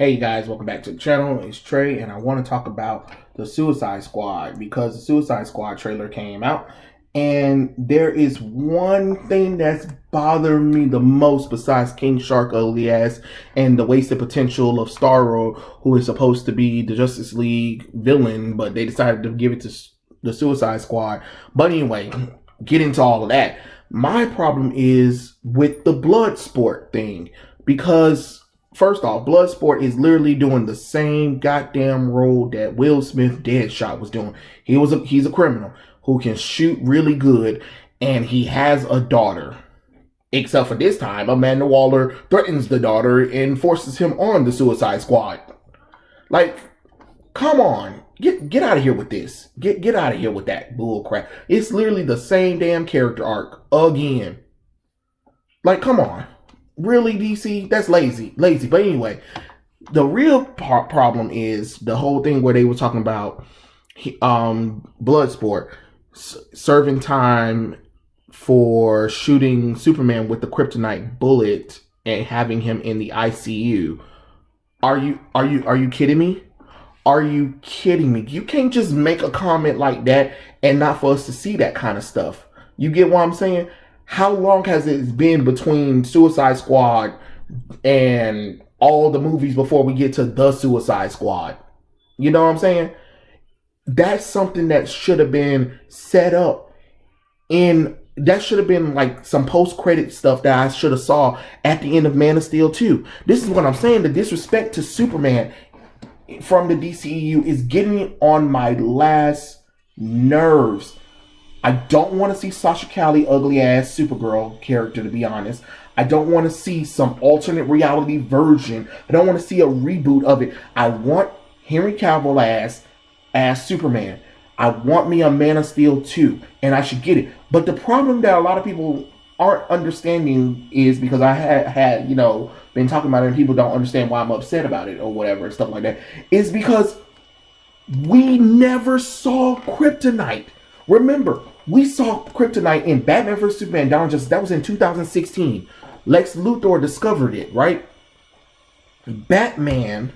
Hey guys, welcome back to the channel. It's Trey, and I want to talk about the Suicide Squad because the Suicide Squad trailer came out, and there is one thing that's bothering me the most besides King Shark ugly ass and the wasted potential of Starro, who is supposed to be the Justice League villain, but they decided to give it to the Suicide Squad. But anyway, get into all of that. My problem is with the Bloodsport thing because first off, Bloodsport is literally doing the same goddamn role that Will Smith Deadshot was doing. He's a criminal who can shoot really good, and he has a daughter. Except for this time, Amanda Waller threatens the daughter and forces him on the Suicide Squad. Like, come on. Get out of here with this. Get out of here with that bull crap. It's literally the same damn character arc again. Like, come on. Really, DC? That's lazy. But anyway, the real problem is the whole thing where they were talking about Bloodsport serving time for shooting Superman with the Kryptonite Bullet and having him in the ICU. Are you kidding me? Are you kidding me? You can't just make a comment like that and not for us to see that kind of stuff. You get what I'm saying? How long has it been between Suicide Squad and all the movies before we get to the Suicide Squad? You know what I'm saying? That's something that should have been set up that should have been like some post-credit stuff that I should have saw at the end of Man of Steel 2. This is what I'm saying. The disrespect to Superman from the DCEU is getting on my last nerves. I don't want to see Sasha Calle ugly ass Supergirl character, to be honest. I don't want to see some alternate reality version. I don't want to see a reboot of it. I want Henry Cavill as Superman. I want me a Man of Steel 2, and I should get it. But the problem that a lot of people aren't understanding is because I had been talking about it and people don't understand why I'm upset about it or whatever and stuff like that, is because we never saw Kryptonite. Remember, we saw Kryptonite in Batman vs. Superman Dawn of Justice. That was in 2016. Lex Luthor discovered it, right? Batman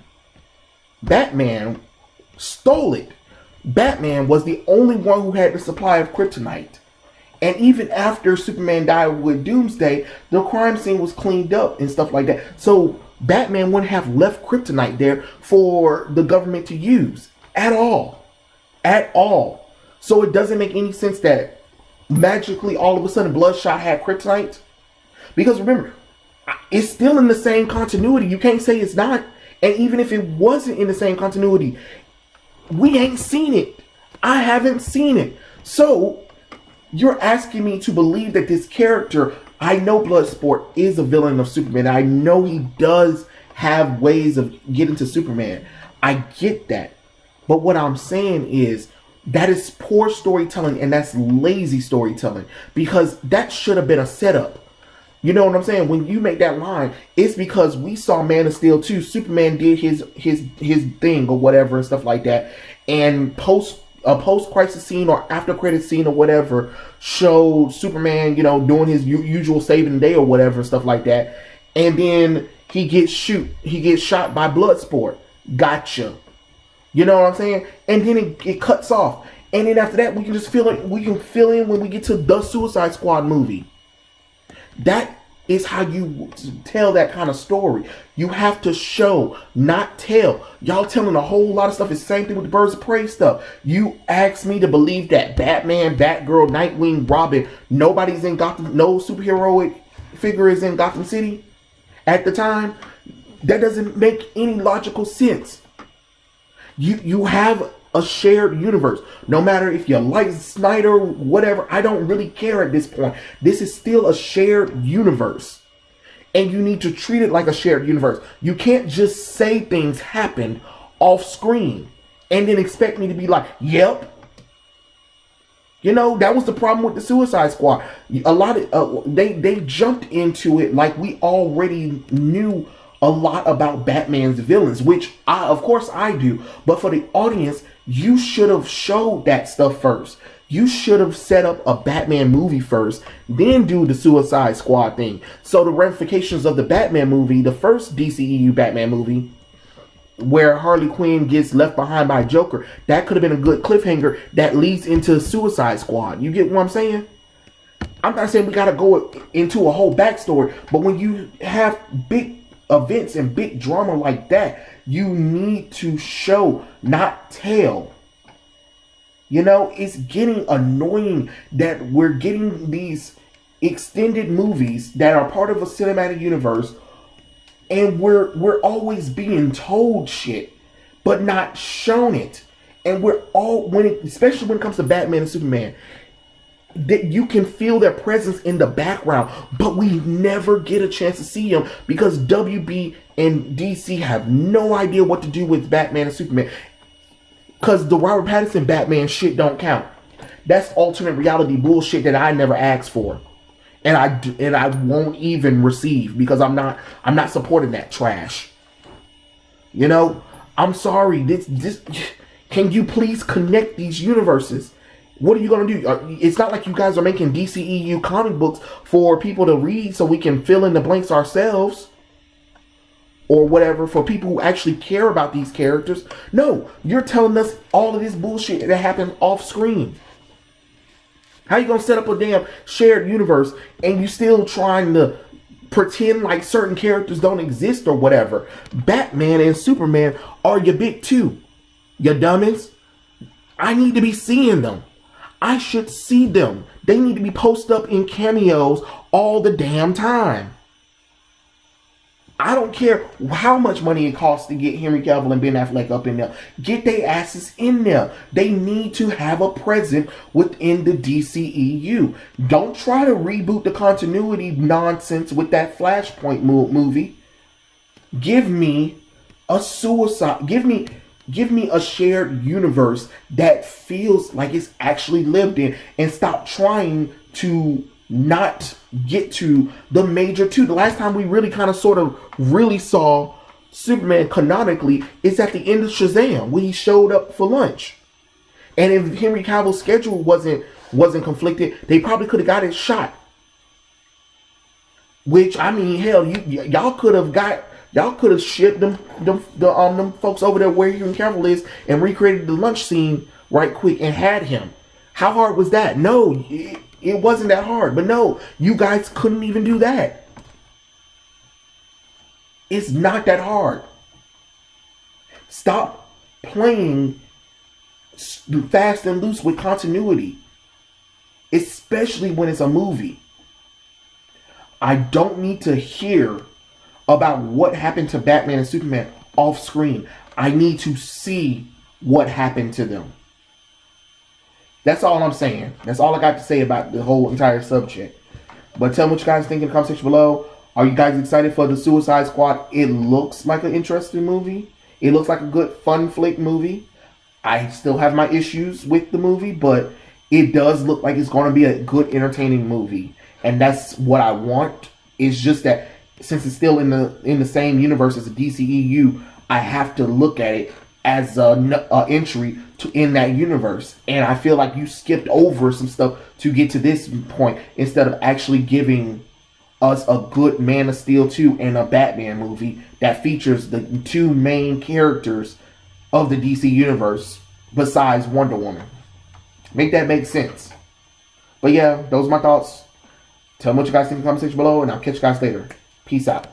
stole it. Batman was the only one who had the supply of Kryptonite. And even after Superman died with Doomsday, the crime scene was cleaned up and stuff like that. So Batman wouldn't have left Kryptonite there for the government to use at all. At all. So it doesn't make any sense that magically all of a sudden Bloodshot had Kryptonite. Because remember, it's still in the same continuity. You can't say it's not. And even if it wasn't in the same continuity, we ain't seen it. I haven't seen it. So you're asking me to believe that this character, I know Bloodsport is a villain of Superman. I know he does have ways of getting to Superman. I get that. But what I'm saying is, that is poor storytelling, and that's lazy storytelling, because that should have been a setup. You know what I'm saying? When you make that line, it's because we saw Man of Steel 2. Superman did his thing or whatever and stuff like that, and a post-crisis scene or after-credit scene or whatever showed Superman, doing his usual saving the day or whatever and stuff like that, and then he gets shot by Bloodsport. Gotcha. You know what I'm saying? And then it cuts off. And then after that, we can just fill in when we get to the Suicide Squad movie. That is how you tell that kind of story. You have to show, not tell. Y'all telling a whole lot of stuff. It's the same thing with the Birds of Prey stuff. You asked me to believe that Batman, Batgirl, Nightwing, Robin, nobody's in Gotham, no superheroic figure is in Gotham City at the time. That doesn't make any logical sense. You have a shared universe. No matter if you like Snyder, whatever, I don't really care at this point. This is still a shared universe. And you need to treat it like a shared universe. You can't just say things happen off screen and then expect me to be like, yep. That was the problem with the Suicide Squad. A lot of they jumped into it like we already knew a lot about Batman's villains, which of course I do. But for the audience, you should have showed that stuff first. You should have set up a Batman movie first, then do the Suicide Squad thing. So the ramifications of the Batman movie, the first DCEU Batman movie, where Harley Quinn gets left behind by Joker. That could have been a good cliffhanger that leads into Suicide Squad. You get what I'm saying? I'm not saying we got to go into a whole backstory, but when you have big events and big drama like that, you need to show, not tell. You know, it's getting annoying that we're getting these extended movies that are part of a cinematic universe, and we're always being told shit, but not shown it. And we're all especially when it comes to Batman and Superman, that you can feel their presence in the background, but we never get a chance to see them because WB and DC have no idea what to do with Batman and Superman. Because the Robert Pattinson Batman shit don't count. That's alternate reality bullshit that I never asked for, and I won't even receive because I'm not supporting that trash. You know, I'm sorry. This can you please connect these universes? What are you gonna do? It's not like you guys are making DCEU comic books for people to read so we can fill in the blanks ourselves. Or whatever, for people who actually care about these characters. No, you're telling us all of this bullshit that happened off screen. How you gonna set up a damn shared universe and you still trying to pretend like certain characters don't exist or whatever? Batman and Superman are your big two, you dummies. I need to be seeing them. I should see them. They need to be posted up in cameos all the damn time. I don't care how much money it costs to get Henry Cavill and Ben Affleck up in there. Get their asses in there. They need to have a presence within the DCEU. Don't try to reboot the continuity nonsense with that Flashpoint movie. Give me a suicide. Give me a shared universe that feels like it's actually lived in, and stop trying to not get to the major two. The last time we really kind of sort of really saw Superman canonically is at the end of Shazam, when he showed up for lunch. And if Henry Cavill's schedule wasn't conflicted, they probably could have got it shot. Which, I mean, hell, y'all could have shipped them folks over there where Henry Cavill is and recreated the lunch scene right quick and had him. How hard was that? No, it wasn't that hard. But no, you guys couldn't even do that. It's not that hard. Stop playing fast and loose with continuity, especially when it's a movie. I don't need to hear about what happened to Batman and Superman off screen. I need to see what happened to them. That's all I'm saying. That's all I got to say about the whole entire subject. But tell me what you guys think in the comment section below. Are you guys excited for the Suicide Squad? It looks like an interesting movie. It looks like a good fun flick movie. I still have my issues with the movie, but it does look like it's going to be a good entertaining movie. And that's what I want. It's just that since it's still in the same universe as the DCEU, I have to look at it as an entry in that universe. And I feel like you skipped over some stuff to get to this point instead of actually giving us a good Man of Steel 2 and a Batman movie that features the two main characters of the DC universe besides Wonder Woman. Make that make sense. But yeah, those are my thoughts. Tell me what you guys think in the comment section below, and I'll catch you guys later. Peace out.